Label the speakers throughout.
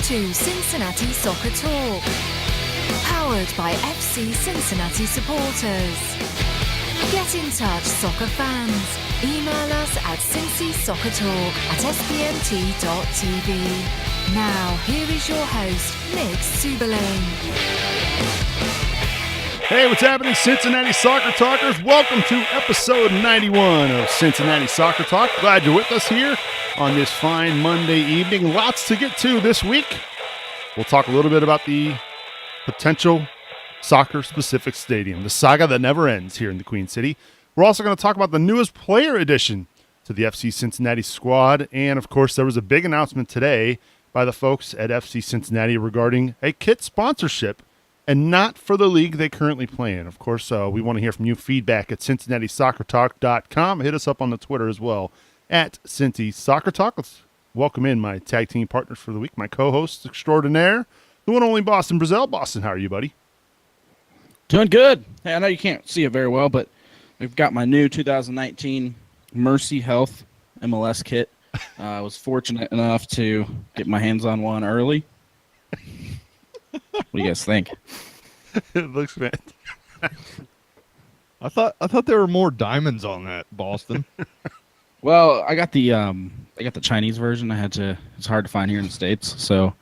Speaker 1: to Cincinnati Soccer Talk, powered by FC Cincinnati supporters. Get in touch, soccer fans. Email us at cincysoccertalk@spmt.tv. Now, here is your host, Nick Suberling.
Speaker 2: Hey, what's happening, Cincinnati Soccer Talkers? Welcome to episode 91 of Cincinnati Soccer Talk. Glad you're with us here on this fine Monday evening. Lots to get to this week. We'll talk a little bit about the potential soccer-specific stadium, the saga that never ends here in the Queen City. We're also going to talk about the newest player addition to the FC Cincinnati squad. And, of course, there was a big announcement today by the folks at FC Cincinnati regarding a kit sponsorship, and not for the league they currently play in. Of course, we want to hear from you. Feedback at CincinnatiSoccerTalk.com. Hit us up on the Twitter as well, at Cincy Soccer Talk. Let's welcome in my tag team partners for the week, my co-host extraordinaire, the one and only Boston Brazil. Boston, how are you, buddy?
Speaker 3: Doing good. Hey, I know you can't see it very well, but we've got my new 2019 Mercy Health MLS kit. I was fortunate enough to get my hands on one early. What do you guys think?
Speaker 2: It looks fantastic.
Speaker 4: I thought there were more diamonds on that, Boston.
Speaker 3: Well, I got the Chinese version. It's hard to find here in the States. So,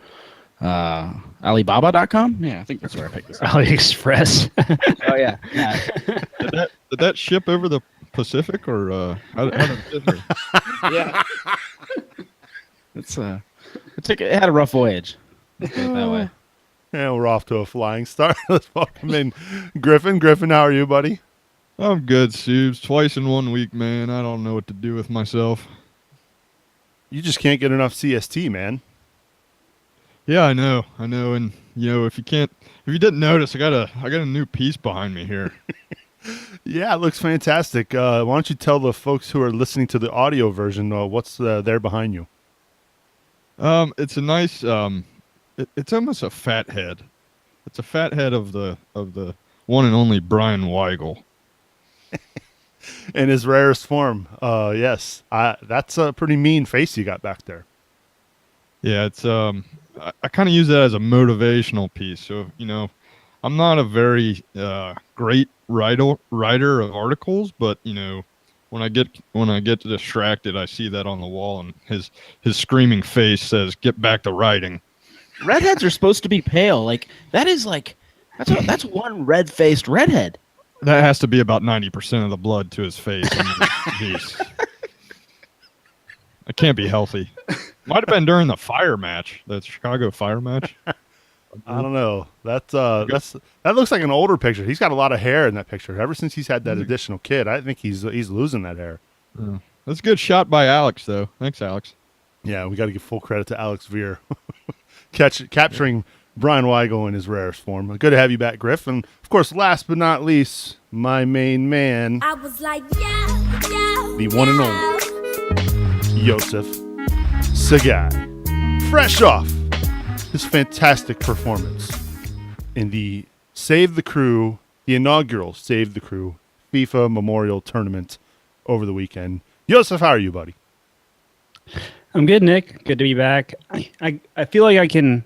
Speaker 3: Alibaba.com? Yeah, I think that's where I picked this up.
Speaker 5: AliExpress.
Speaker 3: Oh yeah.
Speaker 4: Did that ship over the Pacific, or how did it get here?
Speaker 3: Yeah. It had a rough voyage. Let's put it that way.
Speaker 2: And we're off to a flying start. Let's welcome in Griffin. Griffin, how are you, buddy?
Speaker 4: I'm good, Subes. Twice in 1 week, man. I don't know what to do with myself.
Speaker 2: You just can't get enough CST, man.
Speaker 4: Yeah, I know. And if you didn't notice, I got a new piece behind me here.
Speaker 2: Yeah, it looks fantastic. Why don't you tell the folks who are listening to the audio version what's there behind you?
Speaker 4: It's a nice. It's almost a fat head. It's a fat head of the one and only Brian Weigel.
Speaker 2: In his rarest form. Yes. That's a pretty mean face you got back there.
Speaker 4: Yeah, it's I kind of use that as a motivational piece. So, I'm not a very great writer of articles, but when I get distracted, I see that on the wall, and his screaming face says, "Get back to writing."
Speaker 3: Redheads are supposed to be pale. That's one red-faced redhead.
Speaker 4: That has to be about 90% of the blood to his face. That can't be healthy. Might have been during the fire match, the Chicago fire match.
Speaker 2: I don't know. That looks like an older picture. He's got a lot of hair in that picture. Ever since he's had that additional kid, I think he's losing that hair.
Speaker 4: Yeah. That's a good shot by Alex, though. Thanks, Alex.
Speaker 2: Yeah, we got to give full credit to Alex Veer. Capturing Brian Weigel in his rarest form. Good to have you back, Griff. And, of course, last but not least, my main man,
Speaker 1: I was like,
Speaker 2: the one and only Joseph Sagai. Fresh off his fantastic performance in the inaugural Save the Crew FIFA Memorial Tournament over the weekend. Joseph, how are you, buddy?
Speaker 5: I'm good, Nick. Good to be back. I feel like I can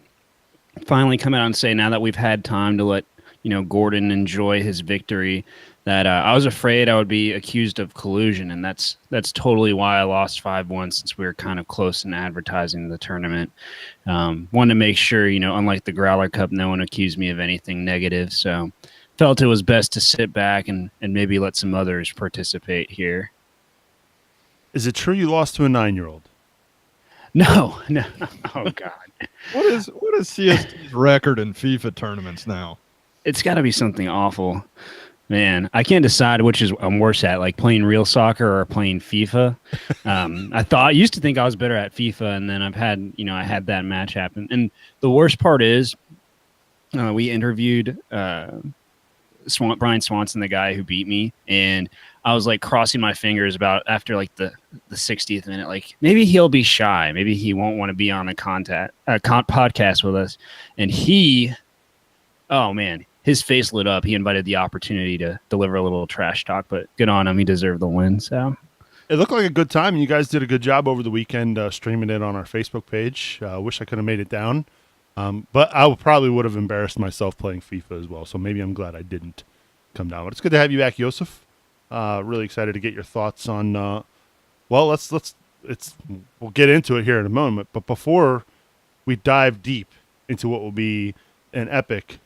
Speaker 5: finally come out and say, now that we've had time to let Gordon enjoy his victory, that I was afraid I would be accused of collusion, and that's totally why I lost 5-1, since we were kind of close in advertising the tournament. Wanted to make sure, unlike the Growler Cup, no one accused me of anything negative, so felt it was best to sit back and maybe let some others participate here.
Speaker 2: Is it true you lost to a 9-year-old?
Speaker 5: No. Oh, God.
Speaker 4: What is CST's record in FIFA tournaments now?
Speaker 5: It's got to be something awful. Man, I can't decide which is I'm worse at, like playing real soccer or playing FIFA. I used to think I was better at FIFA, and then I had that match happen. And the worst part is we interviewed Brian Swanson, the guy who beat me, and I was like crossing my fingers about after like the 60th minute, like maybe he'll be shy, maybe he won't want to be on the podcast with us. And oh man, his face lit up. He invited the opportunity to deliver a little trash talk, but good on him. He deserved the win. So
Speaker 2: it looked like a good time. You guys did a good job over the weekend streaming it on our Facebook page. Wish I could have made it down. But I probably would have embarrassed myself playing FIFA as well. So maybe I'm glad I didn't come down. But it's good to have you back, Yosef. Really excited to get your thoughts on. Well, we'll get into it here in a moment. But before we dive deep into what will be an epic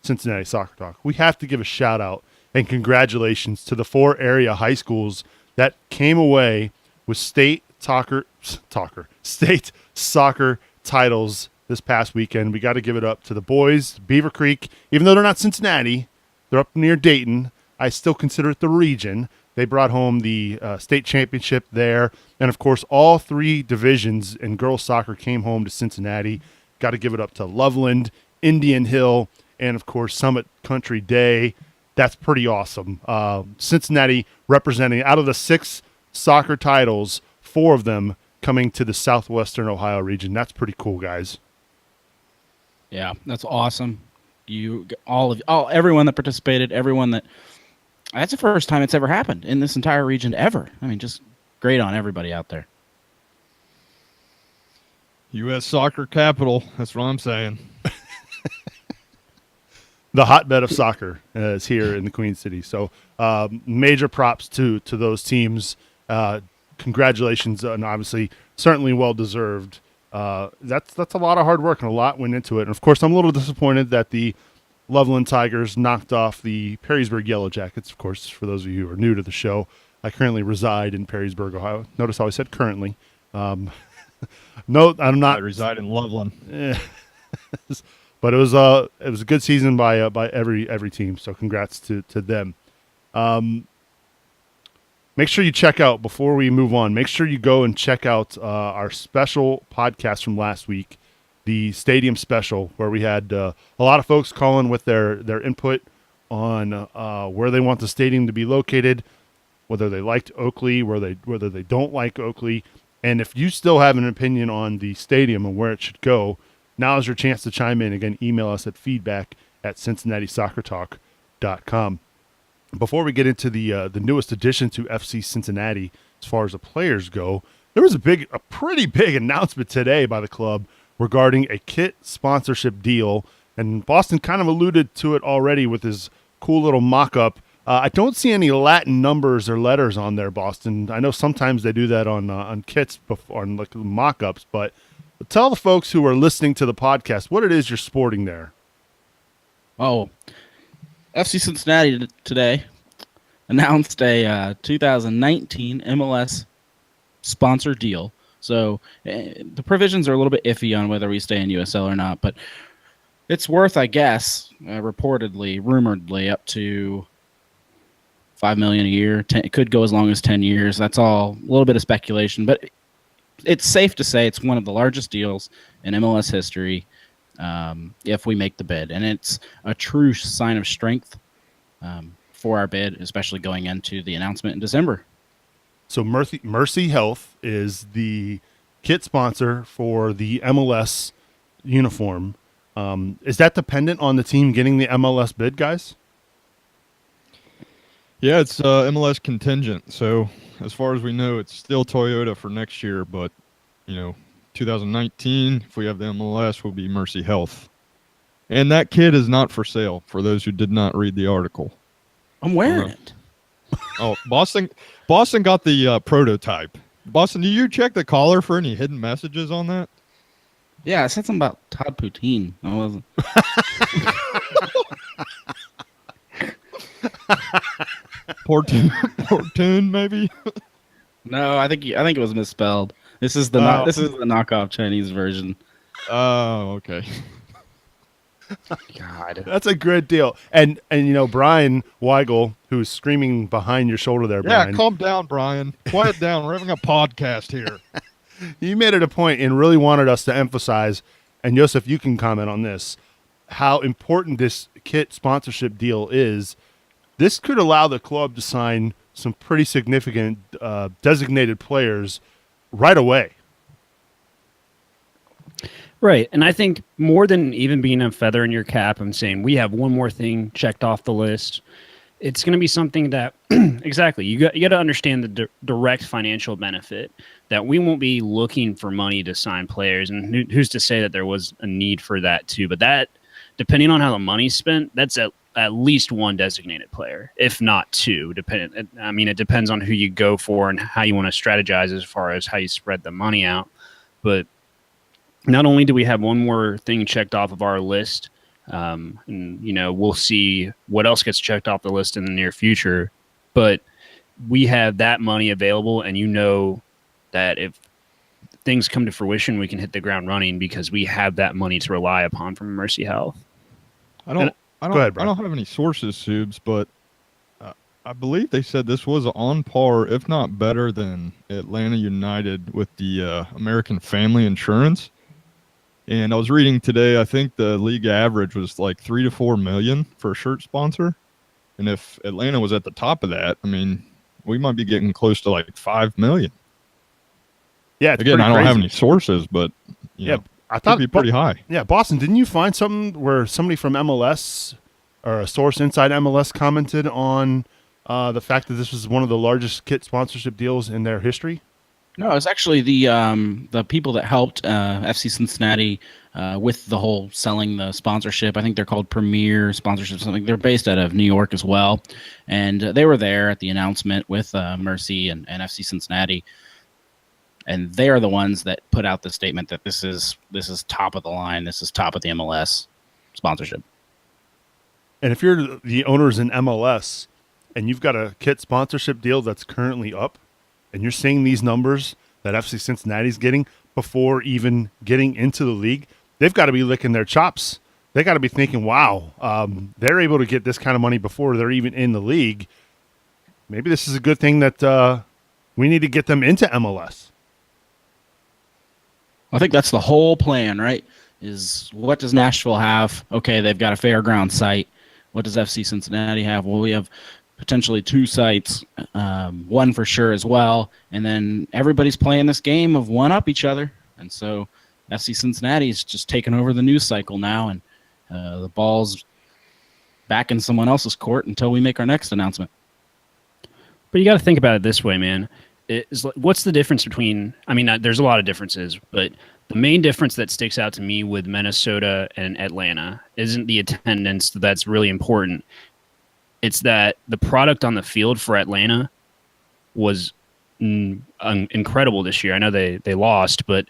Speaker 2: Cincinnati Soccer Talk, we have to give a shout out and congratulations to the 4 area high schools that came away with state soccer titles this past weekend. We got to give it up to the boys, Beaver Creek. Even though they're not Cincinnati, they're up near Dayton. I still consider it the region. They brought home the state championship there. And, of course, all 3 divisions in girls soccer came home to Cincinnati. Got to give it up to Loveland, Indian Hill, and, of course, Summit Country Day. That's pretty awesome. Cincinnati representing, out of the 6 soccer titles, 4 of them coming to the southwestern Ohio region. That's pretty cool, guys.
Speaker 3: Yeah, that's awesome. Everyone that participated, that's the first time it's ever happened in this entire region ever. I mean, just great on everybody out there.
Speaker 4: U.S. soccer capital. That's what I'm saying.
Speaker 2: The hotbed of soccer is here in the Queen City. So major props to those teams. Congratulations, and obviously certainly well-deserved. That's a lot of hard work and a lot went into it. And, of course, I'm a little disappointed that the Loveland Tigers knocked off the Perrysburg Yellow Jackets. Of course, for those of you who are new to the show, I currently reside in Perrysburg, Ohio. Notice how I said currently. No, I'm not.
Speaker 4: I reside in Loveland.
Speaker 2: But it was a good season by every team. So congrats to them. Make sure you check out, before we move on, make sure you go and check out our special podcast from last week, the Stadium Special, where we had a lot of folks calling with their input on where they want the stadium to be located, whether they liked Oakley, whether they don't like Oakley. And if you still have an opinion on the stadium and where it should go, now is your chance to chime in. Again, email us at feedback@cincinnati-soccertalk.com. Before we get into the newest addition to FC Cincinnati, as far as the players go, there was a pretty big announcement today by the club regarding a kit sponsorship deal, and Boston kind of alluded to it already with his cool little mock-up. I don't see any Latin numbers or letters on there, Boston. I know sometimes they do that on kits before, on like mock-ups, but tell the folks who are listening to the podcast what it is you're sporting there.
Speaker 3: Oh, FC Cincinnati today announced a 2019 MLS sponsor deal. So the provisions are a little bit iffy on whether we stay in USL or not, but it's worth, I guess, rumoredly, up to $5 million a year. It could go as long as 10 years. That's all a little bit of speculation, but it's safe to say it's one of the largest deals in MLS history if we make the bid. And it's a true sign of strength for our bid, especially going into the announcement in December.
Speaker 2: So Mercy Health is the kit sponsor for the MLS uniform. Is that dependent on the team getting the MLS bid, guys?
Speaker 4: Yeah, it's MLS contingent. So as far as we know, it's still Toyota for next year. But, 2019, if we have the MLS, will be Mercy Health. And that kit is not for sale, for those who did not read the article.
Speaker 3: I'm wearing it.
Speaker 4: Oh, Boston got the prototype. Boston, do you check the collar for any hidden messages on that?
Speaker 3: Yeah, I said something about Todd Poutine. I wasn't.
Speaker 4: Portune, maybe.
Speaker 3: No, I think it was misspelled. This is the knockoff Chinese version.
Speaker 4: Oh, okay.
Speaker 3: God,
Speaker 2: that's a great deal. And Brian Weigel, who's screaming behind your shoulder there, Brian.
Speaker 4: Yeah, calm down, Brian. Quiet down. We're having a podcast here.
Speaker 2: You made it a point and really wanted us to emphasize, and Joseph, you can comment on this, how important this kit sponsorship deal is. This could allow the club to sign some pretty significant designated players right away.
Speaker 5: Right. And I think more than even being a feather in your cap and saying we have one more thing checked off the list, it's going to be something that exactly you got to understand the direct financial benefit that we won't be looking for money to sign players, and who's to say that there was a need for that too. But that, depending on how the money's spent, that's at least one designated player, if not two. I mean, it depends on who you go for and how you want to strategize as far as how you spread the money out. But not only do we have one more thing checked off of our list, and we'll see what else gets checked off the list in the near future, but we have that money available, and that if things come to fruition, we can hit the ground running because we have that money to rely upon from Mercy Health.
Speaker 4: I don't
Speaker 2: Go ahead, Brian.
Speaker 4: I don't have any sources, Subes, but I believe they said this was on par, if not better than Atlanta United with the American Family Insurance. And I was reading today, I think the league average was like 3 to 4 million for a shirt sponsor. And if Atlanta was at the top of that, I mean, we might be getting close to like 5 million.
Speaker 2: Yeah, it's
Speaker 4: again, I don't
Speaker 2: crazy.
Speaker 4: have any sources, but
Speaker 2: I thought
Speaker 4: it'd be pretty high.
Speaker 2: Yeah, Boston, didn't you find something where somebody from MLS or a source inside MLS commented on the fact that this was one of the largest kit sponsorship deals in their history?
Speaker 3: No, it's actually the people that helped FC Cincinnati with the whole selling the sponsorship. I think they're called Premier Sponsorship something. They're based out of New York as well, and they were there at the announcement with Mercy and FC Cincinnati, and they are the ones that put out the statement that this is top of the line. This is top of the MLS sponsorship.
Speaker 2: And if you're the owners in MLS and you've got a kit sponsorship deal that's currently up, and you're seeing these numbers that FC Cincinnati's getting before even getting into the league, they've got to be licking their chops. They got to be thinking, wow, they're able to get this kind of money before they're even in the league. Maybe this is a good thing that we need to get them into MLS.
Speaker 3: I think that's the whole plan, right? Is what does Nashville have? Okay, they've got a fairground site. What does FC Cincinnati have? Well, we have potentially 2 sites, one for sure as well. And then everybody's playing this game of one-up each other. And so FC Cincinnati is just taking over the news cycle now, and the ball's back in someone else's court until we make our next announcement.
Speaker 5: But you got to think about it this way, man. What's the difference between, there's a lot of differences, but the main difference that sticks out to me with Minnesota and Atlanta isn't the attendance that's really important. It's that the product on the field for Atlanta was incredible this year. I know they lost, but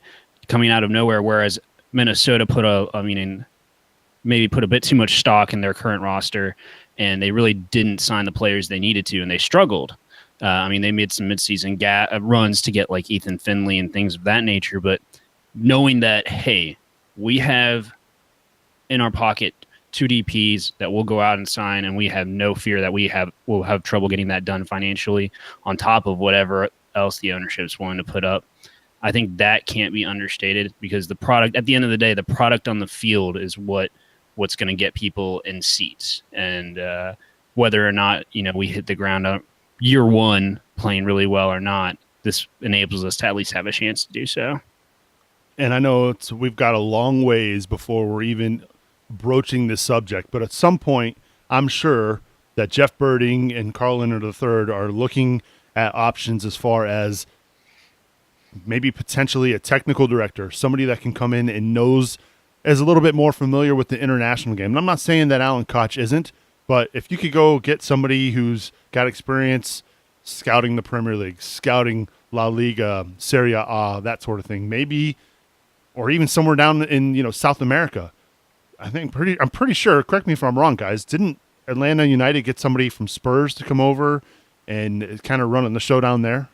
Speaker 5: coming out of nowhere, whereas Minnesota maybe put a bit too much stock in their current roster, and they really didn't sign the players they needed to, and they struggled. They made some midseason runs to get like Ethan Finley and things of that nature, but knowing that, hey, we have in our pocket 2 DPs that we'll go out and sign, and we have no fear that we'll have trouble getting that done financially on top of whatever else the ownership is willing to put up. I think that can't be understated, because the product, at the end of the day, the product on the field is what's going to get people in seats. And whether or not, we hit the ground up year one playing really well or not, this enables us to at least have a chance to do so.
Speaker 2: And I know we've got a long ways before we're even broaching this subject, but at some point, I'm sure that Jeff Birding and Carl Leonard III are looking at options as far as maybe potentially a technical director, somebody that can come in and is a little bit more familiar with the international game. And I'm not saying that Alan Koch isn't, but if you could go get somebody who's got experience scouting the Premier League, scouting La Liga, Serie A, that sort of thing, maybe, or even somewhere down in South America. I'm pretty sure, correct me if I'm wrong, guys, didn't Atlanta United get somebody from Spurs to come over and kind of running the show down there?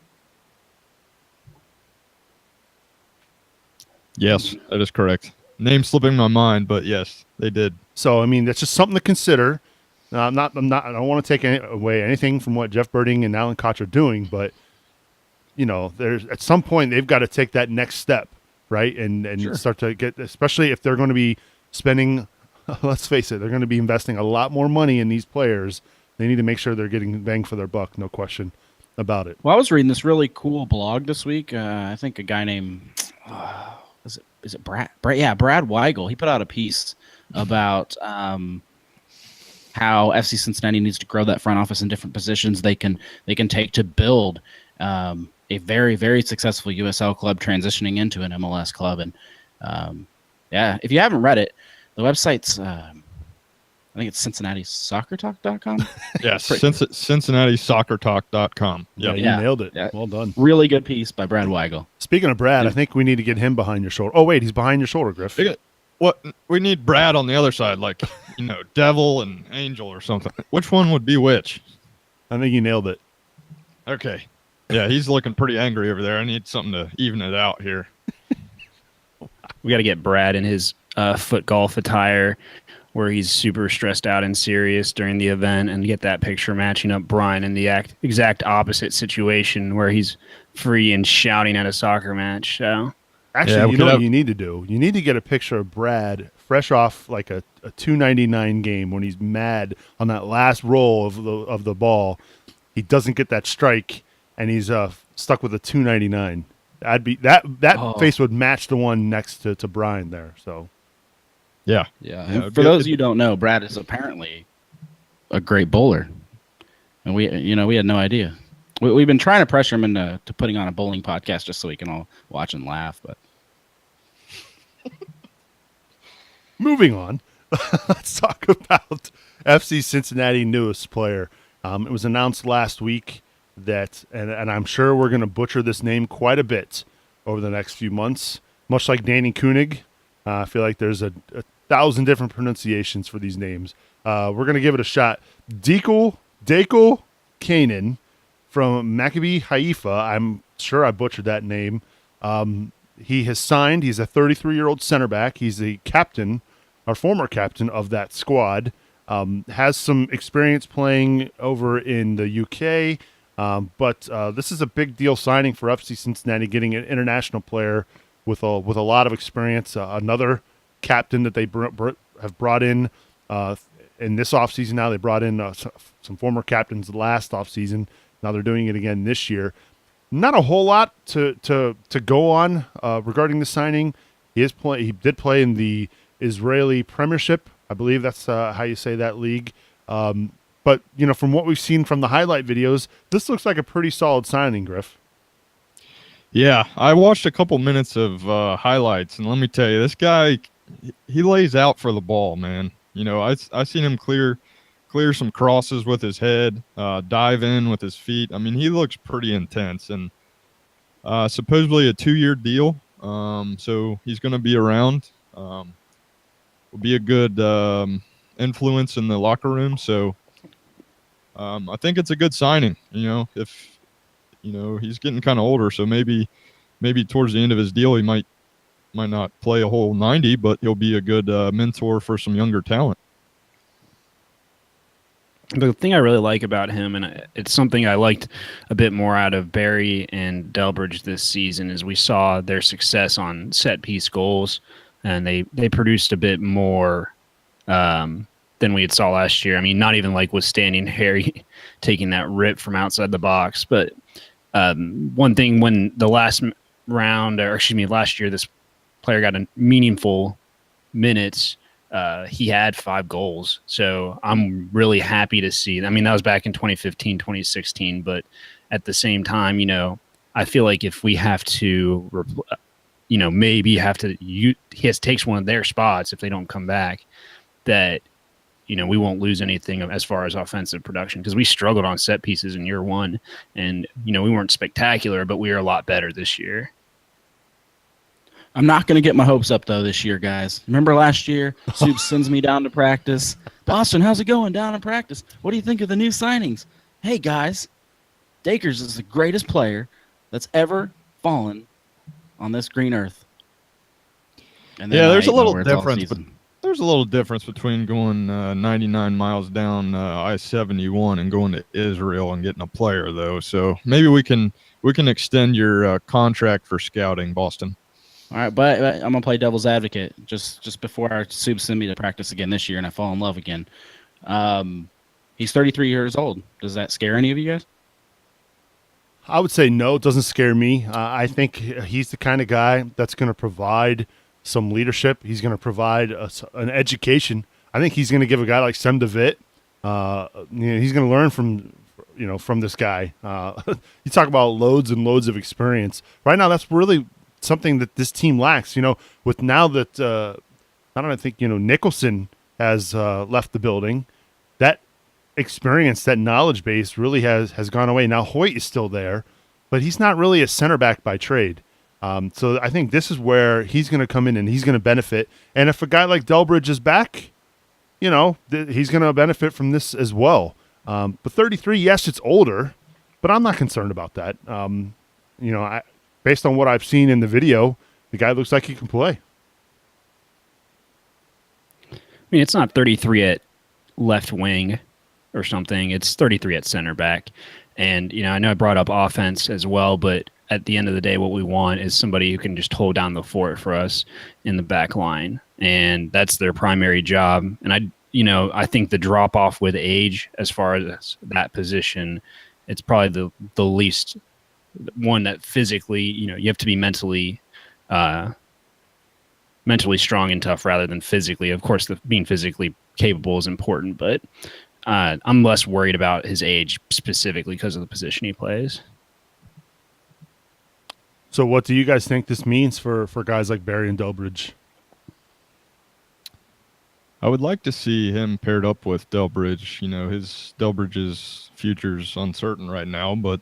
Speaker 4: Yes, that is correct. Name slipping my mind, but yes, they did.
Speaker 2: So, that's just something to consider. I don't want to take away anything from what Jeff Birding and Alan Koch are doing, but, there's at some point they've got to take that next step, right? And
Speaker 3: Sure.
Speaker 2: Start to get, especially if they're going to be spending, let's face it, they're going to be investing a lot more money in these players. They need to make sure they're getting bang for their buck, no question about it.
Speaker 3: Well, I was reading this really cool blog this week. I think a guy named is it Brad? Yeah, Brad Weigel. He put out a piece about how FC Cincinnati needs to grow that front office in different positions they can take to build a very, very successful USL club transitioning into an MLS club. And yeah, if you haven't read it, the website's I think it's CincinnatiSoccerTalk.com.
Speaker 4: Yes, CincinnatiSoccerTalk.com.
Speaker 2: Yeah,
Speaker 4: Yep.
Speaker 2: you nailed it. Well done.
Speaker 3: Really good piece by Brad Weigel.
Speaker 2: Speaking of Brad, I think we need to get him behind your shoulder. Oh, wait, he's behind your shoulder, Griff.
Speaker 4: What we need Brad on the other side, like devil and angel or something. Which one would be which?
Speaker 2: I think you nailed it.
Speaker 4: Okay. Yeah, he's looking pretty angry over there. I need something to even it out here.
Speaker 5: We got to get Brad in his foot golf attire where he's super stressed out and serious during the event, and get that picture matching up Brian in the exact opposite situation where he's free and shouting at a soccer match. So
Speaker 2: actually, you know what you need to do? You need to get a picture of Brad fresh off like a $2.99 game when he's mad on that last roll of the ball. He doesn't get that strike, and he's stuck with a $2.99. I'd be that face would match the one next to Brian there. So.
Speaker 3: Yeah. And for those of you who don't know, Brad is apparently a great bowler, and we had no idea. We've been trying to pressure him into putting on a bowling podcast just so we can all watch and laugh. But
Speaker 2: moving on, let's talk about FC Cincinnati newest player. It was announced last week that, and I'm sure we're going to butcher this name quite a bit over the next few months, much like Danny Koenig. I feel like there's a 1,000 different pronunciations for these names. We're going to give it a shot. Dekel Kanan from Maccabi Haifa. I'm sure I butchered that name. He has signed. He's a 33-year-old center back. He's the captain, our former captain of that squad. Has some experience playing over in the UK. But this is a big deal signing for FC Cincinnati, getting an international player with a lot of experience, another captain that they have brought in this offseason. Now they brought in some former captains last offseason. Now they're doing it again this year. Not a whole lot to go on regarding the signing. He did play in the Israeli Premiership. I believe that's how you say that league. But from what we've seen from the highlight videos, this looks like a pretty solid signing, Griff.
Speaker 4: Yeah, I watched a couple minutes of highlights, and let me tell you, this guy, he lays out for the ball, man. I seen him clear some crosses with his head, dive in with his feet. I mean, he looks pretty intense, and supposedly a 2-year deal. So he's going to be around. Will be a good influence in the locker room. So I think it's a good signing. If he's getting kind of older, so maybe towards the end of his deal, he might not play a whole 90, but he'll be a good mentor for some younger talent.
Speaker 5: The thing I really like about him, and it's something I liked a bit more out of Barry and Delbridge this season, is we saw their success on set-piece goals, and they produced a bit more than we had saw last year. I mean, not even like withstanding Harry taking that rip from outside the box, but one thing when the last year, this player got a meaningful minutes. He had 5 goals. So I'm really happy to see. I mean, that was back in 2015, 2016. But at the same time, I feel like if we have to, maybe have to, he takes one of their spots if they don't come back, that, we won't lose anything as far as offensive production, because we struggled on set pieces in year one, and, we weren't spectacular, but we are a lot better this year.
Speaker 3: I'm not going to get my hopes up, though, this year, guys. Remember last year, Soup sends me down to practice. Boston, how's it going down in practice? What do you think of the new signings? Hey, guys, Dakers is the greatest player that's ever fallen on this green earth. And
Speaker 4: there's a little difference. There's a little difference between going 99 miles down I-71 and going to Israel and getting a player, though. So maybe we can extend your contract for scouting, Boston.
Speaker 3: All right, but I'm going to play devil's advocate just before our Soup send me to practice again this year and I fall in love again. He's 33 years old. Does that scare any of you guys?
Speaker 2: I would say no, it doesn't scare me. I think he's the kind of guy that's going to provide some leadership. He's going to provide an education. I think he's going to give a guy like Sem DeVitt He's going to learn from this guy. You talk about loads and loads of experience. Right now, that's really something that this team lacks. With now that I think Nicholson has left the building, that experience, that knowledge base really has gone away. Now Hoyt is still there, but he's not really a center back by trade. So I think this is where he's going to come in and he's going to benefit. And if a guy like Delbridge is back, he's going to benefit from this as well. But 33, yes, it's older, but I'm not concerned about that. Based on what I've seen in the video, the guy looks like he can play.
Speaker 5: I mean, it's not 33 at left wing or something. It's 33 at center back. And, I know I brought up offense as well, but at the end of the day, what we want is somebody who can just hold down the fort for us in the back line. And that's their primary job. And I think the drop off with age, as far as that position, it's probably the least one that physically, you have to be mentally strong and tough rather than physically. Of course, being physically capable is important, but I'm less worried about his age specifically because of the position he plays.
Speaker 2: So what do you guys think this means for guys like Barry and Delbridge?
Speaker 4: I would like to see him paired up with Delbridge. Delbridge's future's uncertain right now, but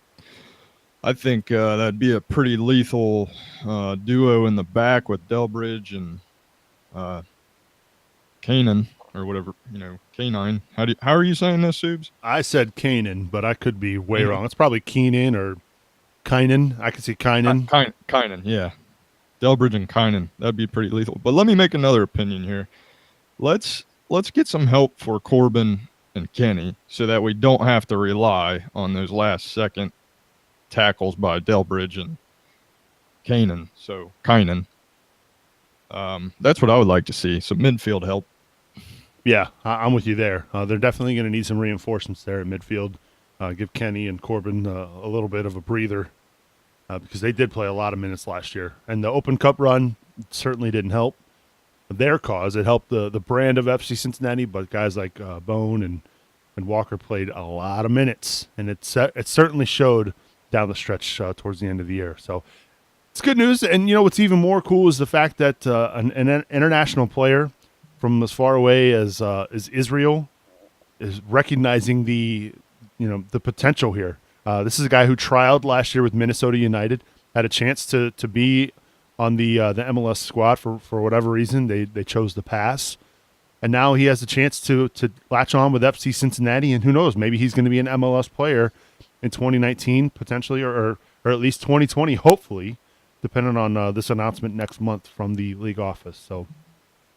Speaker 4: I think that'd be a pretty lethal duo in the back with Delbridge and Kanan or whatever, Canine. How are you saying this, Subes?
Speaker 2: I said Kanan, but I could be way wrong. It's probably Keenan or Kynan. I could see Kynan.
Speaker 4: Kynan, yeah. Delbridge and Kynan. That'd be pretty lethal. But let me make another opinion here. Let's get some help for Corbin and Kenny so that we don't have to rely on those last second tackles by Delbridge and Kynan. That's what I would like to see. Some midfield help.
Speaker 2: Yeah, I'm with you there. They're definitely going to need some reinforcements there at midfield. Give Kenny and Corbin a little bit of a breather because they did play a lot of minutes last year. And the Open Cup run certainly didn't help their cause. It helped the brand of FC Cincinnati, but guys like Bone and Walker played a lot of minutes, and it certainly showed down the stretch towards the end of the year. So it's good news. And what's even more cool is the fact that an international player from as far away as Israel is recognizing the potential here. This is a guy who trialed last year with Minnesota United, had a chance to be on the MLS squad for whatever reason. They chose to pass. And now he has a chance to latch on with FC Cincinnati, and who knows, maybe he's going to be an MLS player in 2019 potentially, or at least 2020, hopefully, depending on this announcement next month from the league office. So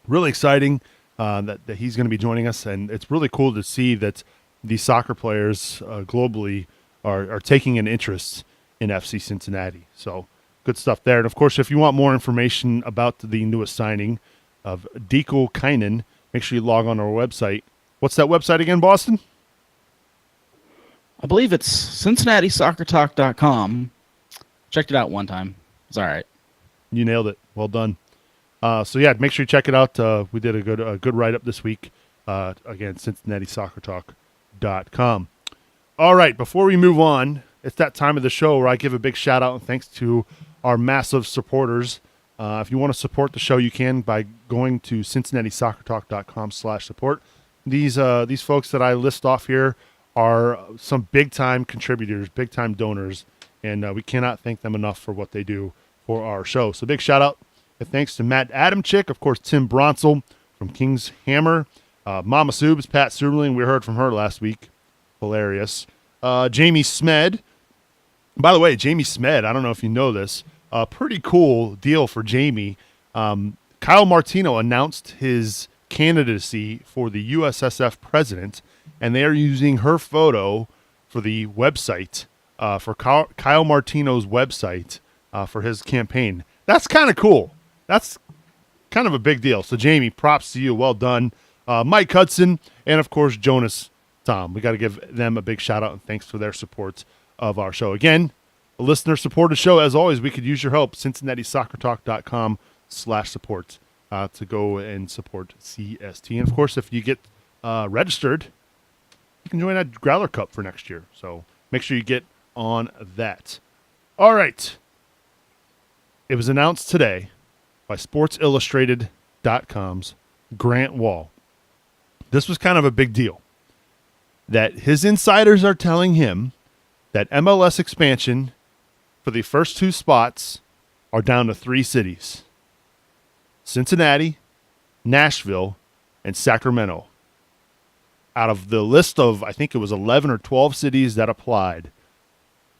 Speaker 2: really exciting that he's going to be joining us, and it's really cool to see that these soccer players globally are taking an interest in FC Cincinnati. So good stuff there. And, of course, if you want more information about the newest signing of Dekel Kynan, make sure you log on to our website. What's that website again, Boston?
Speaker 3: I believe it's CincinnatiSoccerTalk.com. Checked it out one time. It's all right.
Speaker 2: You nailed it. Well done. So, yeah, make sure you check it out. We did a good write-up this week. Again, CincinnatiSoccerTalk.com. All right, before we move on, it's that time of the show where I give a big shout-out and thanks to our massive supporters. If you want to support the show, you can by going to CincinnatiSoccerTalk.com/support. These folks that I list off here are some big-time contributors, big-time donors, and we cannot thank them enough for what they do for our show. So big shout-out and thanks to Matt Adamchick, of course, Tim Bronsel from King's Hammer, Mama Subes, Pat Suberling, we heard from her last week. Hilarious. Jamie Smed. By the way, Jamie Smed, I don't know if you know this, pretty cool deal for Jamie. Kyle Martino announced his candidacy for the USSF president, and they are using her photo for the website, for Kyle Martino's website for his campaign. That's kind of cool. That's kind of a big deal. So, Jamie, props to you. Well done. Mike Hudson, and, of course, Jonas Tom. We got to give them a big shout-out and thanks for their support of our show. Again, a listener-supported show. As always, we could use your help. CincinnatiSoccerTalk.com/support to go and support CST. And, of course, if you get registered, you can join that Growler Cup for next year. So make sure you get on that. All right. It was announced today by SportsIllustrated.com's Grant Wall. This was kind of a big deal. That his insiders are telling him that MLS expansion for the first 2 spots are down to 3 cities: Cincinnati, Nashville, and Sacramento. Out of the list of, I think it was 11 or 12 cities that applied,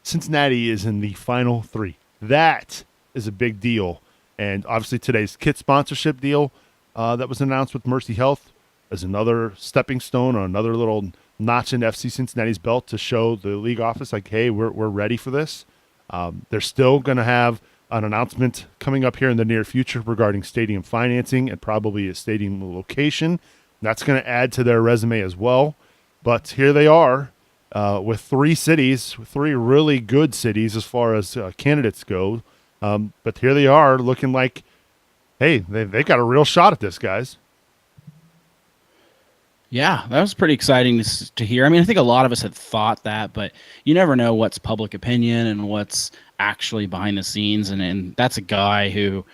Speaker 2: Cincinnati is in the final 3. That is a big deal. And obviously today's kit sponsorship deal that was announced with Mercy Health is another stepping stone or another little notch in FC Cincinnati's belt to show the league office, like, hey, we're ready for this. They're still going to have an announcement coming up here in the near future regarding stadium financing and probably a stadium location. That's going to add to their resume as well. But here they are with 3 cities, 3 really good cities as far as candidates go. But here they are looking like, hey, they got a real shot at this, guys.
Speaker 3: Yeah, that was pretty exciting to hear. I mean, I think a lot of us had thought that, but you never know what's public opinion and what's actually behind the scenes. And that's a guy who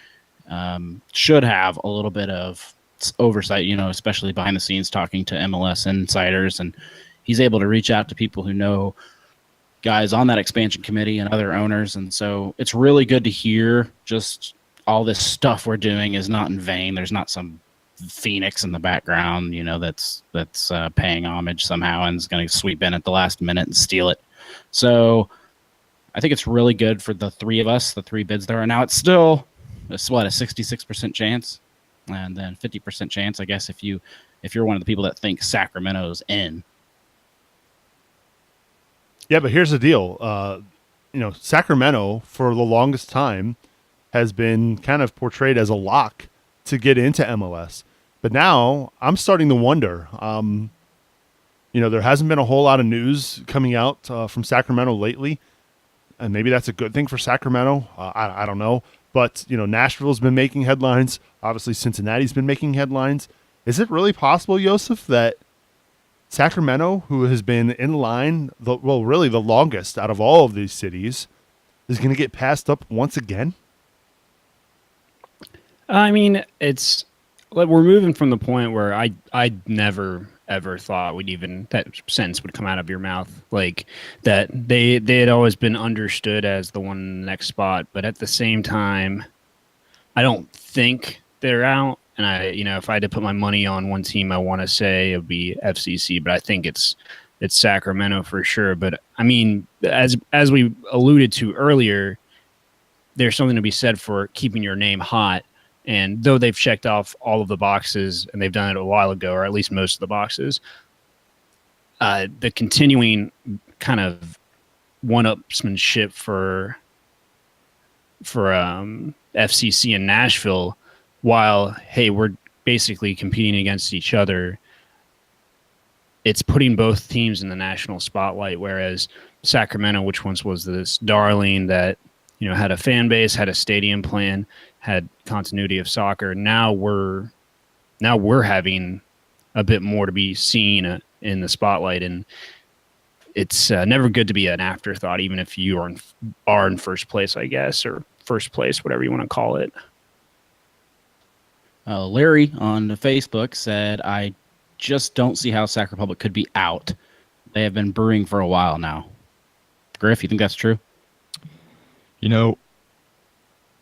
Speaker 3: should have a little bit of oversight, especially behind the scenes, talking to MLS insiders. And he's able to reach out to people who know guys on that expansion committee and other owners. And so it's really good to hear just all this stuff we're doing is not in vain. There's not some Phoenix in the background, that's paying homage somehow and is going to sweep in at the last minute and steal it. So I think it's really good for the 3 of us, the 3 bids there are now. It's a 66% chance, and then 50% chance, I guess, if you're one of the people that think Sacramento's in.
Speaker 2: Yeah, but here's the deal. Sacramento for the longest time has been kind of portrayed as a lock to get into MLS. But now I'm starting to wonder, there hasn't been a whole lot of news coming out from Sacramento lately. And maybe that's a good thing for Sacramento. I don't know. But, Nashville's been making headlines. Obviously, Cincinnati's been making headlines. Is it really possible, Joseph, that Sacramento, who has been in line, really the longest out of all of these cities, is going to get passed up once again?
Speaker 5: I mean, it's like we're moving from the point where I never ever thought that sentence would come out of your mouth, like that they had always been understood as the one in the next spot, but at the same time, I don't think they're out. And if I had to put my money on one team, I want to say it would be FCC, but I think it's Sacramento for sure. But I mean, as we alluded to earlier, there's something to be said for keeping your name hot. And though they've checked off all of the boxes, and they've done it a while ago, or at least most of the boxes, the continuing kind of one-upsmanship for FCC and Nashville, while, hey, we're basically competing against each other, it's putting both teams in the national spotlight, whereas Sacramento, which once was this darling that had a fan base, had a stadium plan, had continuity of soccer. Now we're having a bit more to be seen in the spotlight, and it's never good to be an afterthought, even if you are in first place, I guess, or first place, whatever you want to call it.
Speaker 3: Larry on Facebook said, "I just don't see how Sac Republic could be out. They have been brewing for a while now." Griff, you think that's true?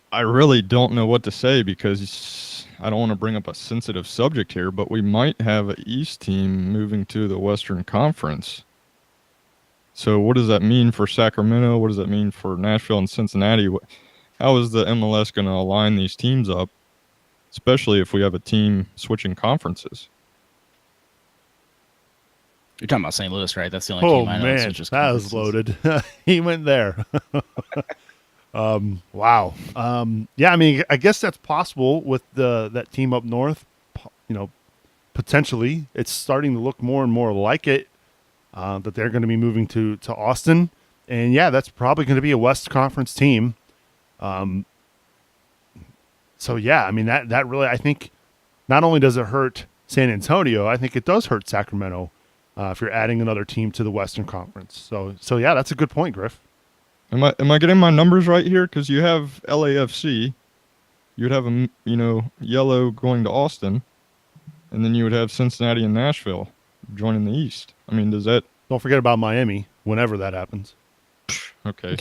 Speaker 4: I really don't know what to say because I don't want to bring up a sensitive subject here, but we might have an East team moving to the Western Conference. So what does that mean for Sacramento? What does that mean for Nashville and Cincinnati? How is the MLS going to align these teams up, especially if we have a team switching conferences?
Speaker 3: You're talking about St. Louis, right? That's the only team I know.
Speaker 2: Man, that was loaded. He went there. Wow. Yeah, I mean, I guess that's possible with that team up north. Potentially, it's starting to look more and more like it. That they're going to be moving to Austin, and yeah, that's probably going to be a West Conference team. So yeah, I mean that really, I think, not only does it hurt San Antonio, I think it does hurt Sacramento if you're adding another team to the Western Conference. So yeah, that's a good point, Griff.
Speaker 4: Am I getting my numbers right here? Because you have LAFC, you'd have yellow going to Austin, and then you would have Cincinnati and Nashville joining the East. I mean, does that?
Speaker 2: Don't forget about Miami whenever that happens.
Speaker 4: Okay.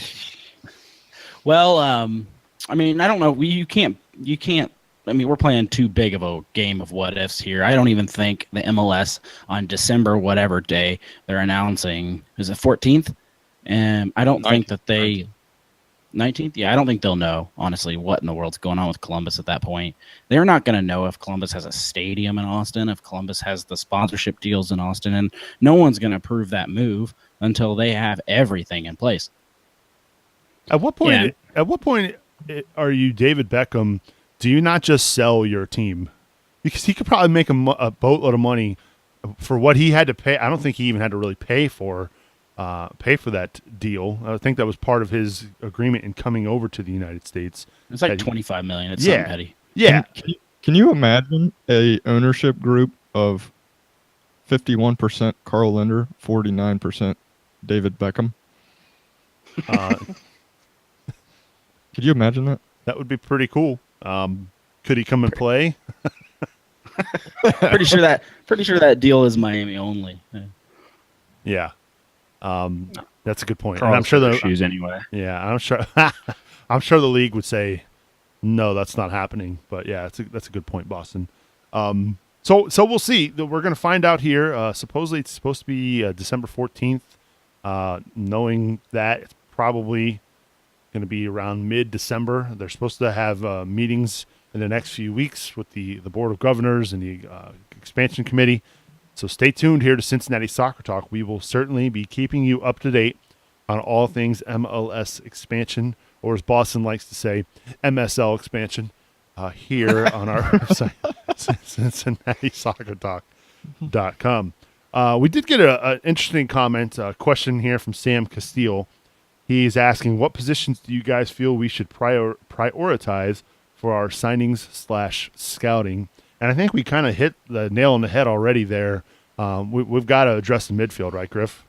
Speaker 3: Well, I mean, I don't know. You can't. I mean, we're playing too big of a game of what ifs here. I don't even think the MLS on December whatever day they're announcing, is it 14th? And I don't think that they 19th. Yeah, I don't think they'll know honestly what in the world's going on with Columbus at that point. They're not going to know if Columbus has a stadium in Austin, if Columbus has the sponsorship deals in Austin, and no one's going to approve that move until they have everything in place.
Speaker 2: At what point? Yeah. At what point are you David Beckham? Do you not just sell your team? Because he could probably make a boatload of money for what he had to pay. I don't think he even had to really pay for that deal. I think that was part of his agreement in coming over to the United States.
Speaker 3: It's like $25 million. It's something petty.
Speaker 2: Yeah.
Speaker 4: Can you imagine a ownership group of 51% Carl Linder, 49% David Beckham? Could you imagine that?
Speaker 2: That would be pretty cool. Could he come and play?
Speaker 3: Pretty sure that deal is Miami only.
Speaker 2: Yeah. That's a good point.
Speaker 5: And
Speaker 2: I'm sure the
Speaker 5: shoes anyway.
Speaker 2: Yeah, I'm sure. I'm sure the league would say, no, that's not happening. But yeah, that's a good point, Boston. So we'll see. We're going to find out here. Supposedly it's supposed to be December 14th. Knowing that it's probably going to be around mid-December. They're supposed to have meetings in the next few weeks with the Board of Governors and the expansion committee. So stay tuned here to Cincinnati Soccer Talk. We will certainly be keeping you up to date on all things MLS expansion, or as Boston likes to say, MSL expansion, here on our website, CincinnatiSoccerTalk.com. We did get an interesting comment, question here from Sam Castile. He's asking, what positions do you guys feel we should prioritize for our signings / scouting? And I think we kind of hit the nail on the head already there. We've got to address the midfield, right, Griff?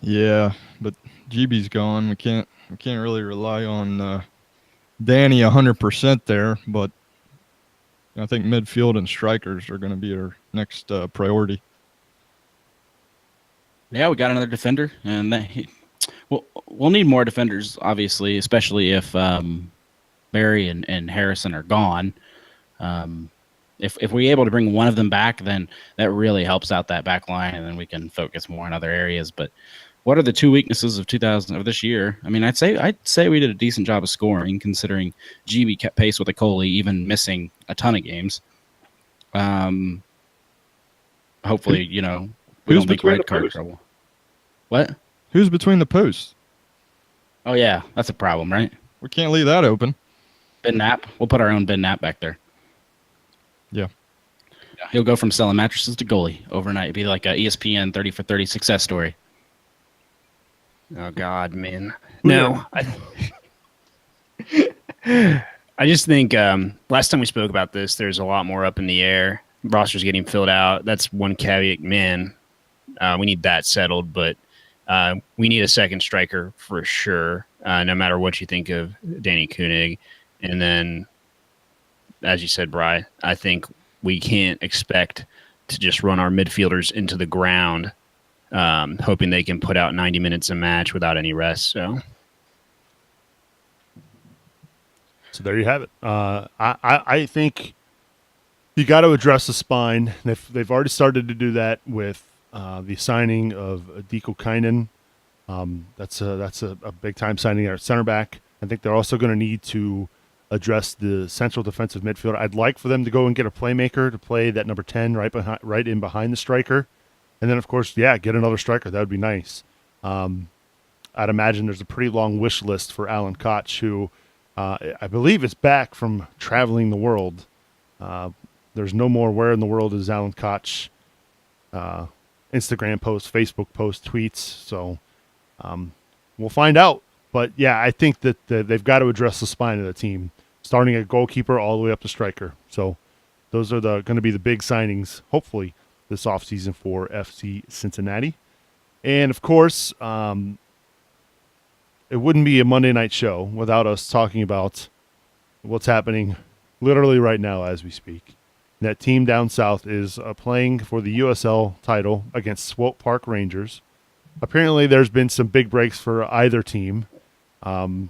Speaker 4: Yeah, but GB's gone. We can't really rely on Danny 100% there. But I think midfield and strikers are going to be our next priority.
Speaker 3: Yeah, we got another defender, and we'll need more defenders, obviously, especially if Barry and Harrison are gone. If we're able to bring one of them back, then that really helps out that back line, and then we can focus more on other areas. But what are the two weaknesses of this year? I mean, I'd say we did a decent job of scoring, considering GB kept pace with Coley, even missing a ton of games. Hopefully, we don't make red card trouble. What?
Speaker 4: Who's between the posts?
Speaker 3: Oh yeah, that's a problem, right?
Speaker 4: We can't leave that open.
Speaker 3: Ben Knapp. We'll put our own Ben Knapp back there.
Speaker 4: Yeah.
Speaker 3: He'll go from selling mattresses to goalie overnight. It'd be like a ESPN 30 for 30 success story.
Speaker 5: Oh God, man. No. I just think last time we spoke about this, there's a lot more up in the air. Roster's getting filled out. That's one caveat, man. We need that settled, but we need a second striker for sure, no matter what you think of Danny Koenig. And then, as you said, Bri, I think we can't expect to just run our midfielders into the ground, hoping they can put out 90 minutes a match without any rest. So
Speaker 2: there you have it. I think you got to address the spine. They've already started to do that with the signing of Diko Kainen. That's a big time signing at center back. I think they're also going to need to address the central defensive midfield. I'd like for them to go and get a playmaker to play that number 10 right in behind the striker. And then, of course, get another striker. That would be nice. I'd imagine there's a pretty long wish list for Alan Koch, who I believe is back from traveling the world. There's no more where in the world is Alan Koch Instagram posts, Facebook posts, tweets. So we'll find out. But, yeah, I think that they've got to address the spine of the team, starting at goalkeeper all the way up to striker. So those are going to be the big signings, hopefully, this offseason for FC Cincinnati. And, of course, it wouldn't be a Monday night show without us talking about what's happening literally right now as we speak. That team down south is playing for the USL title against Swope Park Rangers. Apparently, there's been some big breaks for either team. We're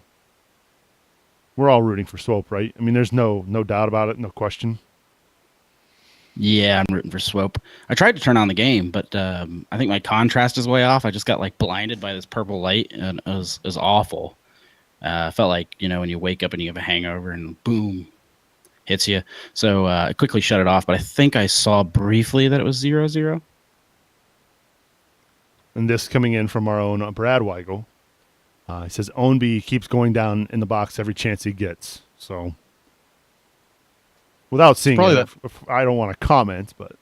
Speaker 2: all rooting for Swope, right? I mean, there's no doubt about it, no question.
Speaker 3: Yeah, I'm rooting for Swope. I tried to turn on the game, but I think my contrast is way off. I just got like blinded by this purple light, and it was awful. I felt like, when you wake up and you have a hangover and boom, hits you. So I quickly shut it off, but I think I saw briefly that it was 0-0.
Speaker 2: And this coming in from our own Brad Weigel. He says Ownby keeps going down in the box every chance he gets. So without seeing it, I don't want to comment, but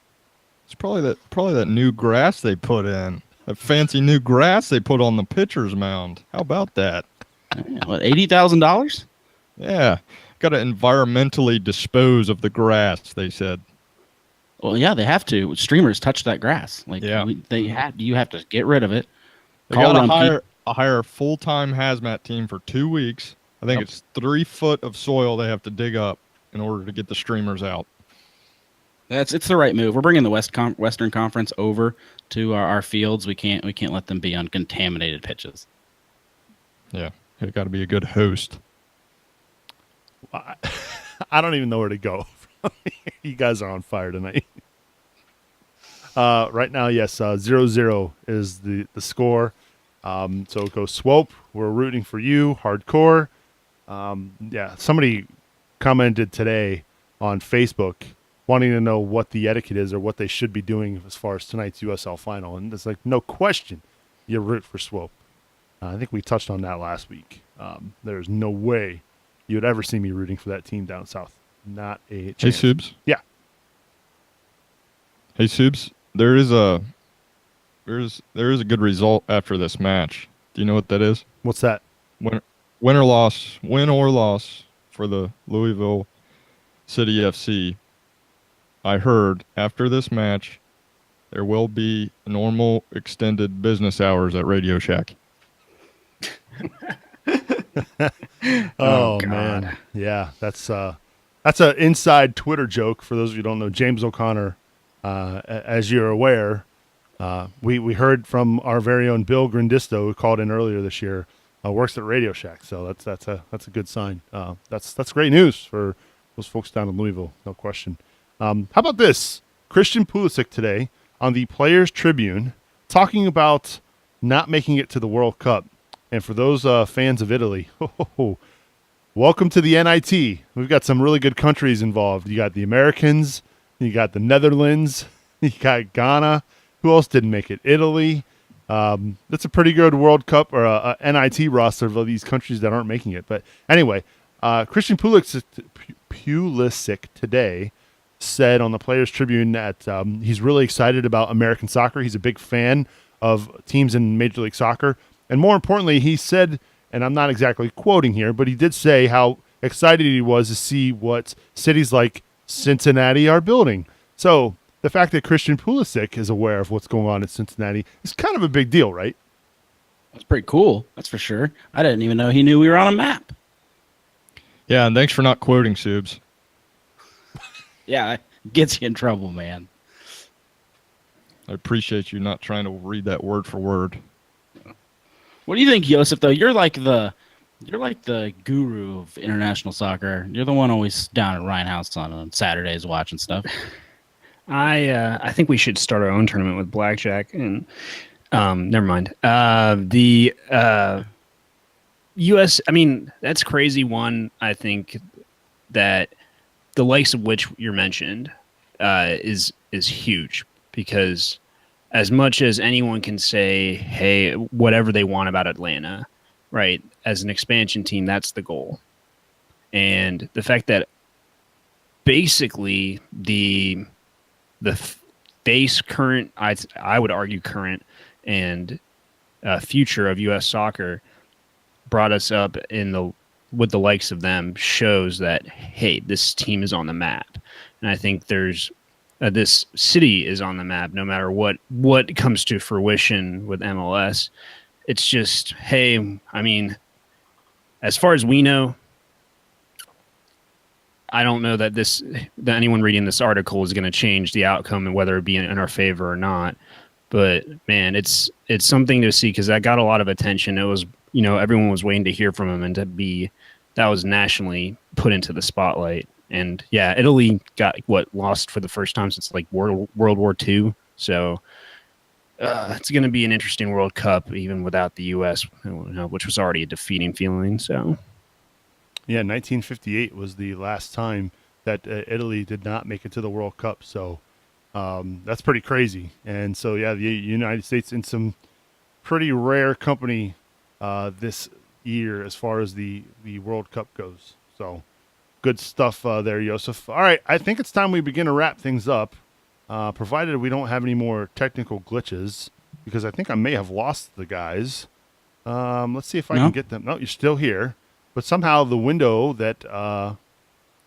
Speaker 4: it's probably that new grass they put in. That fancy new grass they put on the pitcher's mound. How about that?
Speaker 3: What, $80,000?
Speaker 4: Yeah. Got to environmentally dispose of the grass, they said.
Speaker 3: Well, yeah, they have to. Streamers touch that grass. Like,
Speaker 4: yeah.
Speaker 3: You have to get rid of it.
Speaker 4: They got to hire a full-time hazmat team for 2 weeks. I think it's 3 foot of soil they have to dig up in order to get the streamers out.
Speaker 3: It's the right move. We're bringing the Western Conference over to our fields. We can't let them be on contaminated pitches.
Speaker 4: Yeah, you got to be a good host.
Speaker 2: I don't even know where to go. You guys are on fire tonight. Right now, yes, 0-0 is the score. So it goes Swope. We're rooting for you, hardcore. Somebody commented today on Facebook wanting to know what the etiquette is or what they should be doing as far as tonight's USL final. And it's like, no question, you root for Swope. I think we touched on that last week. There's no way you would ever see me rooting for that team down south. Not a chance.
Speaker 4: Hey, Subs.
Speaker 2: Yeah.
Speaker 4: Hey, Subs. There is a good result after this match. Do you know what that is?
Speaker 2: What's that?
Speaker 4: Win or loss for the Louisville City FC. I heard after this match there will be normal extended business hours at Radio Shack.
Speaker 2: Oh man, yeah, that's an inside Twitter joke for those of you who don't know. James O'Connor, as you're aware, we heard from our very own Bill Grandisto, who called in earlier this year, works at Radio Shack. So that's a good sign. That's great news for those folks down in Louisville, no question. How about this? Christian Pulisic today on the Players Tribune talking about not making it to the World Cup. And for those fans of Italy, welcome to the NIT. We've got some really good countries involved. You got the Americans, you got the Netherlands, you got Ghana. Who else didn't make it? Italy. That's a pretty good World Cup or a NIT roster of these countries that aren't making it. But anyway, Christian Pulisic today said on the Players Tribune that he's really excited about American soccer. He's a big fan of teams in Major League Soccer. And more importantly, he said, and I'm not exactly quoting here, but he did say how excited he was to see what cities like Cincinnati are building. So the fact that Christian Pulisic is aware of what's going on in Cincinnati is kind of a big deal, right?
Speaker 3: That's pretty cool. That's for sure. I didn't even know he knew we were on a map.
Speaker 4: Yeah, and thanks for not quoting, Subs.
Speaker 3: Yeah, it gets you in trouble, man.
Speaker 4: I appreciate you not trying to read that word for word.
Speaker 3: What do you think, Joseph, though? You're like the guru of international soccer. You're the one always down at Ryan House on Saturdays watching stuff.
Speaker 5: I think we should start our own tournament with blackjack and never mind. The US, I mean, that's crazy one. I think that the likes of which you're mentioned is huge, because as much as anyone can say, hey, whatever they want about Atlanta, right? As an expansion team, that's the goal. And the fact that basically the current, I would argue current and future of U.S. soccer brought us up with the likes of them shows that, hey, this team is on the map. And I think there's this city is on the map, no matter what comes to fruition with MLS. It's just, hey, I mean, as far as we know, I don't know that anyone reading this article is going to change the outcome and whether it be in our favor or not. But man, it's something to see because that got a lot of attention. It was, everyone was waiting to hear from him, and that was nationally put into the spotlight. And yeah, Italy got lost for the first time since like World War II. So it's going to be an interesting World Cup, even without the U.S., which was already a defeating feeling. So.
Speaker 2: Yeah, 1958 was the last time that Italy did not make it to the World Cup. So that's pretty crazy. And so, yeah, the United States in some pretty rare company this year as far as the World Cup goes. So good stuff there, Yosef. All right, I think it's time we begin to wrap things up, provided we don't have any more technical glitches, because I think I may have lost the guys. Let's see if I can get them. No, you're still here. But somehow the window that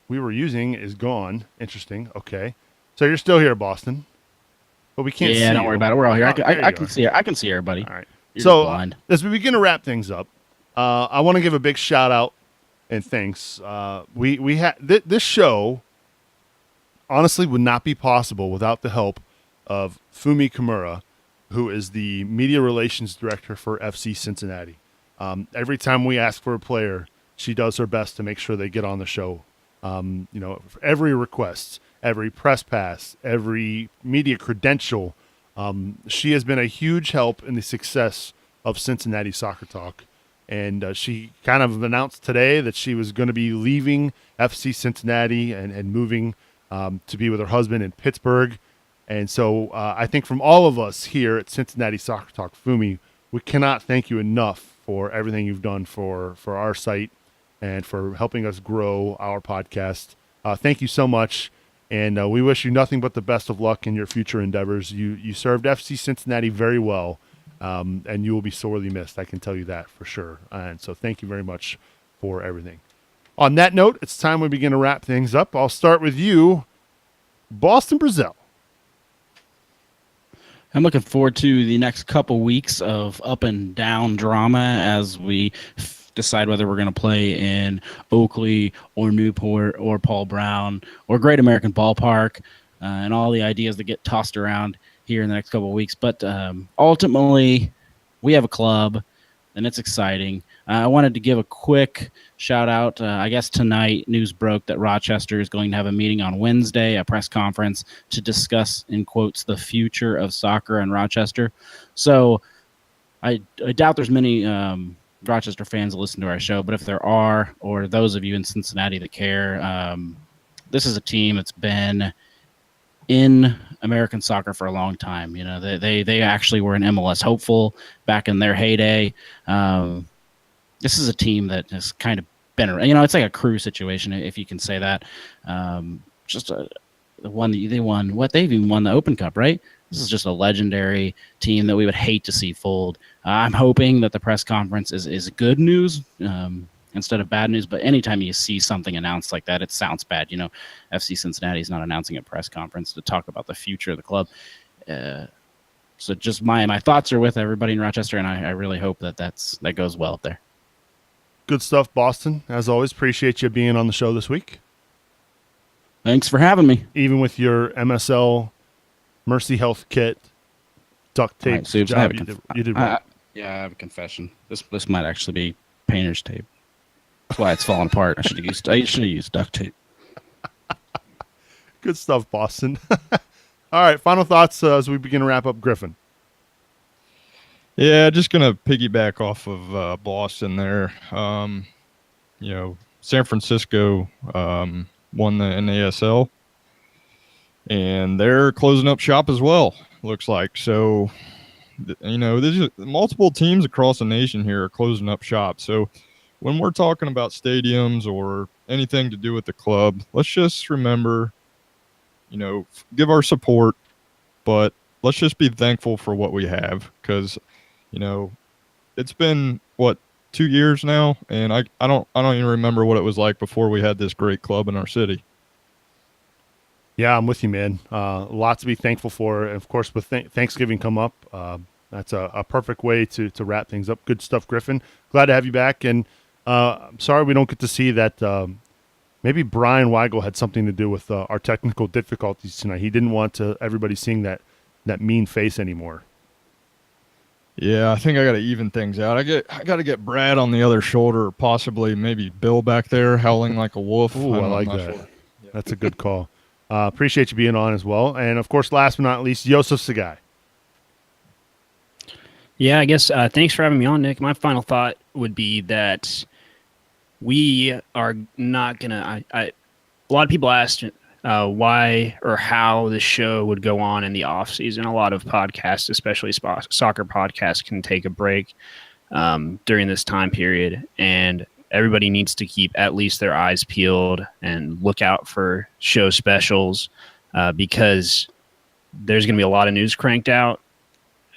Speaker 2: we were using is gone. Interesting. Okay. So you're still here, Boston. But we can't see
Speaker 3: Yeah, don't worry about it. We're all here.
Speaker 2: Oh,
Speaker 3: I can see. I can see everybody.
Speaker 2: All right.
Speaker 3: You're
Speaker 2: So
Speaker 3: blind.
Speaker 2: as we begin to wrap things up, I want to give a big shout out and thanks. We had this show honestly would not be possible without the help of Fumi Kimura, who is the media relations director for FC Cincinnati. Every time we ask for a player, she does her best to make sure they get on the show. Every request, every press pass, every media credential, she has been a huge help in the success of Cincinnati Soccer Talk. And she kind of announced today that she was going to be leaving FC Cincinnati and moving to be with her husband in Pittsburgh. And so I think from all of us here at Cincinnati Soccer Talk, Fumi, we cannot thank you enough for everything you've done for our site and for helping us grow our podcast. Thank you so much. And we wish you nothing but the best of luck in your future endeavors. You served FC Cincinnati very well, and you will be sorely missed. I can tell you that for sure. And so thank you very much for everything. On that note, it's time we begin to wrap things up. I'll start with you, Boston Brazil.
Speaker 3: I'm looking forward to the next couple weeks of up and down drama as we decide whether we're going to play in Oakley or Newport or Paul Brown or Great American Ballpark and all the ideas that get tossed around here in the next couple of weeks. But ultimately, we have a club, and it's exciting. I wanted to give a quick shout out. I guess tonight news broke that Rochester is going to have a meeting on Wednesday, a press conference to discuss, in quotes, the future of soccer in Rochester. So I doubt there's many Rochester fans that listen to our show, but if there are, or those of you in Cincinnati that care, this is a team that's been in American soccer for a long time. They actually were an MLS hopeful back in their heyday. This is a team that has kind of been around. It's like a crew situation, if you can say that. The one that they won, they've even won the Open Cup, right? This is just a legendary team that we would hate to see fold. I'm hoping that the press conference is good news instead of bad news. But anytime you see something announced like that, it sounds bad. FC Cincinnati is not announcing a press conference to talk about the future of the club. So just my thoughts are with everybody in Rochester, and I really hope that goes well up there.
Speaker 2: Good stuff, Boston. As always, appreciate you being on the show this week.
Speaker 3: Thanks for having me.
Speaker 2: Even with your MSL Mercy Health kit, duct tape
Speaker 3: right, Subes,
Speaker 2: job, you did well.
Speaker 3: Yeah, I have a confession. This might actually be painter's tape. That's why it's falling apart. I should have used duct tape.
Speaker 2: Good stuff, Boston. All right, final thoughts as we begin to wrap up, Griffin.
Speaker 4: Yeah, just gonna piggyback off of Boston there. San Francisco won the NASL, and they're closing up shop as well. Looks like so. There's multiple teams across the nation here are closing up shop. So when we're talking about stadiums or anything to do with the club, let's just remember, give our support, but let's just be thankful for what we have because, it's been 2 years now, and I don't even remember what it was like before we had this great club in our city.
Speaker 2: Yeah, I'm with you, man. Lots to be thankful for. And of course, with Thanksgiving come up, that's a perfect way to wrap things up. Good stuff, Griffin. Glad to have you back. And I'm sorry we don't get to see that. Maybe Brian Weigel had something to do with our technical difficulties tonight. He didn't want everybody seeing that mean face anymore.
Speaker 4: Yeah, I think I got to even things out. I got to get Brad on the other shoulder, or possibly maybe Bill back there howling like a wolf.
Speaker 2: Ooh, I like that. Sure. That's a good call. Appreciate you being on as well. And of course, last but not least, Yosef Sagai.
Speaker 5: Yeah, I guess thanks for having me on, Nick. My final thought would be that we are not going to – a lot of people asked why or how the show would go on in the off season. A lot of podcasts, especially soccer podcasts, can take a break during this time period, and everybody needs to keep at least their eyes peeled and look out for show specials because there's going to be a lot of news cranked out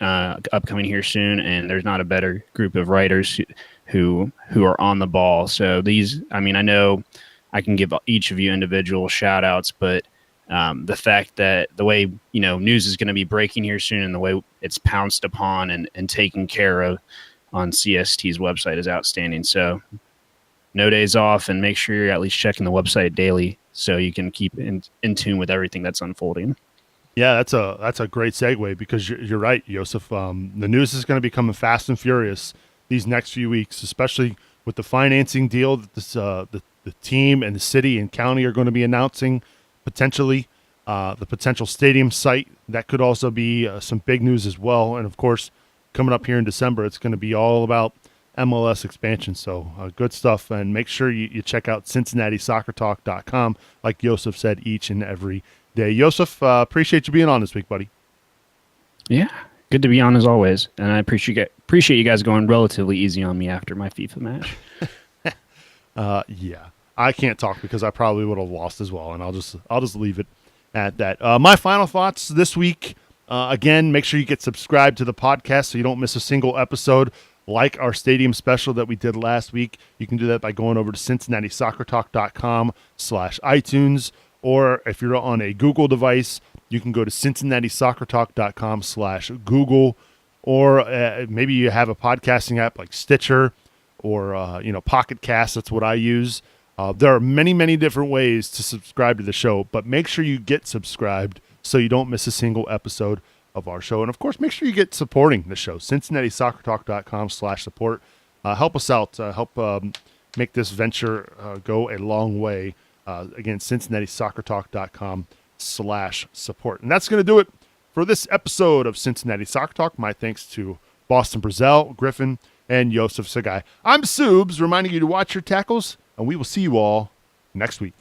Speaker 5: upcoming here soon, and there's not a better group of writers who are on the ball. So these, I mean, I know I can give each of you individual shout outs, but the fact that the way, news is going to be breaking here soon and the way it's pounced upon and taken care of on CST's website is outstanding. So no days off, and make sure you're at least checking the website daily so you can keep in tune with everything that's unfolding.
Speaker 2: Yeah, that's a great segue because you're right, Yosef. The news is going to be coming fast and furious these next few weeks, especially with the financing deal that the team and the city and county are going to be announcing potentially, the potential stadium site. That could also be some big news as well. And, of course, coming up here in December, it's going to be all about MLS expansion. So good stuff. And make sure you check out CincinnatiSoccerTalk.com, like Yosef said, each and every day. Yosef, appreciate you being on this week, buddy.
Speaker 5: Yeah, good to be on as always. And I appreciate you guys going relatively easy on me after my FIFA match.
Speaker 2: Yeah, I can't talk because I probably would have lost as well, and I'll just leave it at that. My final thoughts this week. Again, make sure you get subscribed to the podcast so you don't miss a single episode. Like our stadium special that we did last week, you can do that by going over to CincinnatiSoccerTalk.com/iTunes, or if you're on a Google device, you can go to CincinnatiSoccerTalk.com/Google, or maybe you have a podcasting app like Stitcher or Pocket Cast. That's what I use. There are many, many different ways to subscribe to the show, but make sure you get subscribed so you don't miss a single episode of our show. And of course, make sure you get supporting the show. CincinnatiSoccerTalk.com/support. Help us out. Help make this venture go a long way. Again, CincinnatiSoccerTalk.com/support. And that's going to do it for this episode of Cincinnati Soccer Talk. My thanks to Boston Brazel, Griffin, and Yosef Sagai. I'm Subes, reminding you to watch your tackles, and we will see you all next week.